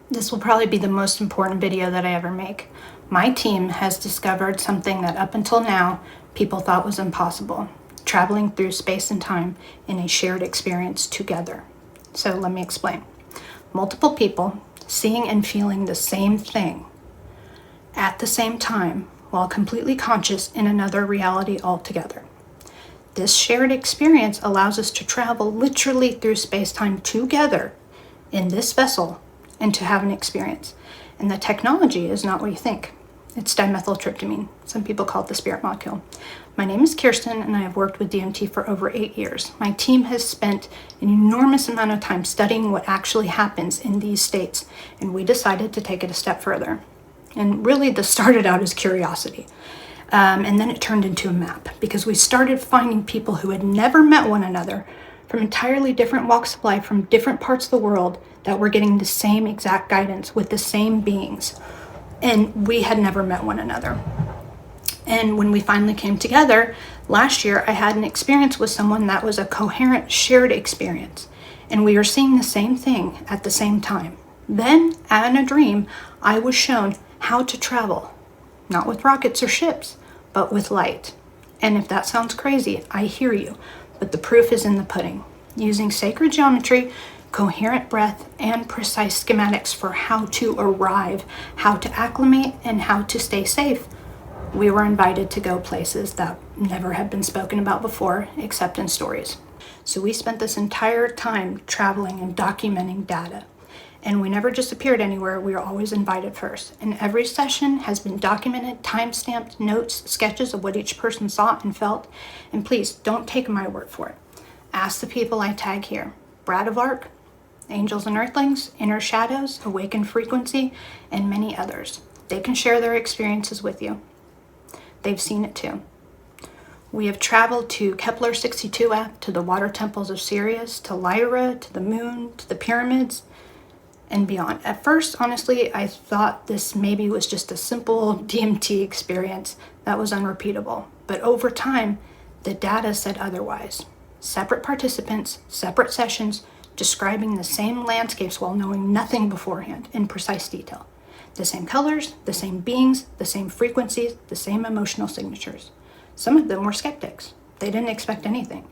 This will probably be the most important video that I ever make. My team has discovered something that up until now, people thought was impossible: traveling through space and time in a shared experience together. So let me explain. Multiple people seeing and feeling the same thing at the same time while completely conscious in another reality altogether. This shared experience allows us to travel literally through space-time together in this vessel and to have an experience. And the technology is not what you think. It's dimethyltryptamine. Some people call it the spirit molecule. My name is Kirsten, and I have worked with DMT for over 8 years. My team has spent an enormous amount of time studying what actually happens in these states, and we decided to take it a step further. And really, this started out as curiosity. And then it turned into a map, because we started finding people who had never met one another from entirely different walks of life, from different parts of the world, that were getting the same exact guidance with the same beings. And we had never met one another. And when we finally came together last year, I had an experience with someone that was a coherent, shared experience. And we were seeing the same thing at the same time. Then, in a dream, I was shown how to travel, not with rockets or ships, but with light. And if that sounds crazy, I hear you, but the proof is in the pudding. Using sacred geometry, coherent breath, and precise schematics for how to arrive, how to acclimate, and how to stay safe, we were invited to go places that never had been spoken about before, except in stories. So we spent this entire time traveling and documenting data. And we never just appeared anywhere, we were always invited first. And every session has been documented, time-stamped, notes, sketches of what each person saw and felt. And please, don't take my word for it. Ask the people I tag here: Brad of Arc, Angels and Earthlings, Inner Shadows, Awakened Frequency, and many others. They can share their experiences with you. They've seen it too. We have traveled to Kepler 62F, to the water temples of Sirius, to Lyra, to the moon, to the pyramids, and beyond. At first, honestly, I thought this maybe was just a simple DMT experience that was unrepeatable. But over time, the data said otherwise. Separate participants, separate sessions, describing the same landscapes while knowing nothing beforehand in precise detail. The same colors, the same beings, the same frequencies, the same emotional signatures. Some of them were skeptics. They didn't expect anything.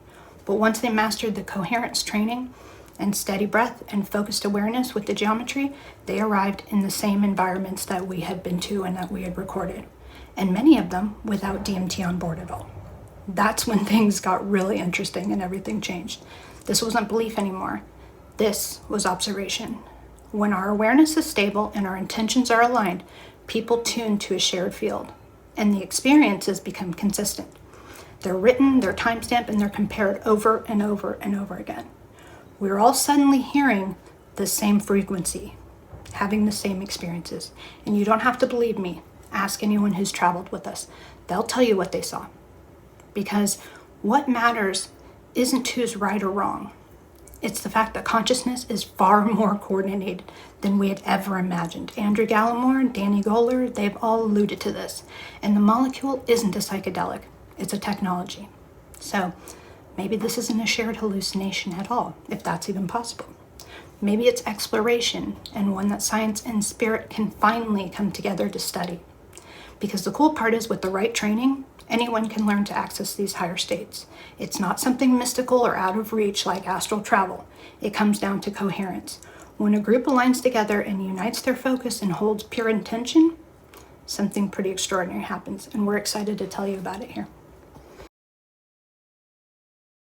But once they mastered the coherence training and steady breath and focused awareness with the geometry, they arrived in the same environments that we had been to and that we had recorded. And many of them without DMT on board at all. That's when things got really interesting and everything changed. This wasn't belief anymore. This was observation. When our awareness is stable and our intentions are aligned, people tune to a shared field, and the experiences become consistent. They're written, they're timestamped, and they're compared over and over and over again. We're all suddenly hearing the same frequency, having the same experiences. And you don't have to believe me. Ask anyone who's traveled with us. They'll tell you what they saw. Because what matters isn't who's right or wrong. It's the fact that consciousness is far more coordinated than we had ever imagined. Andrew Gallimore, Danny Goller, they've all alluded to this. And the molecule isn't a psychedelic, it's a technology. So maybe this isn't a shared hallucination at all, if that's even possible. Maybe it's exploration, and one that science and spirit can finally come together to study. Because the cool part is, with the right training, anyone can learn to access these higher states. It's not something mystical or out of reach like astral travel. It comes down to coherence. When a group aligns together and unites their focus and holds pure intention, something pretty extraordinary happens, and we're excited to tell you about it here.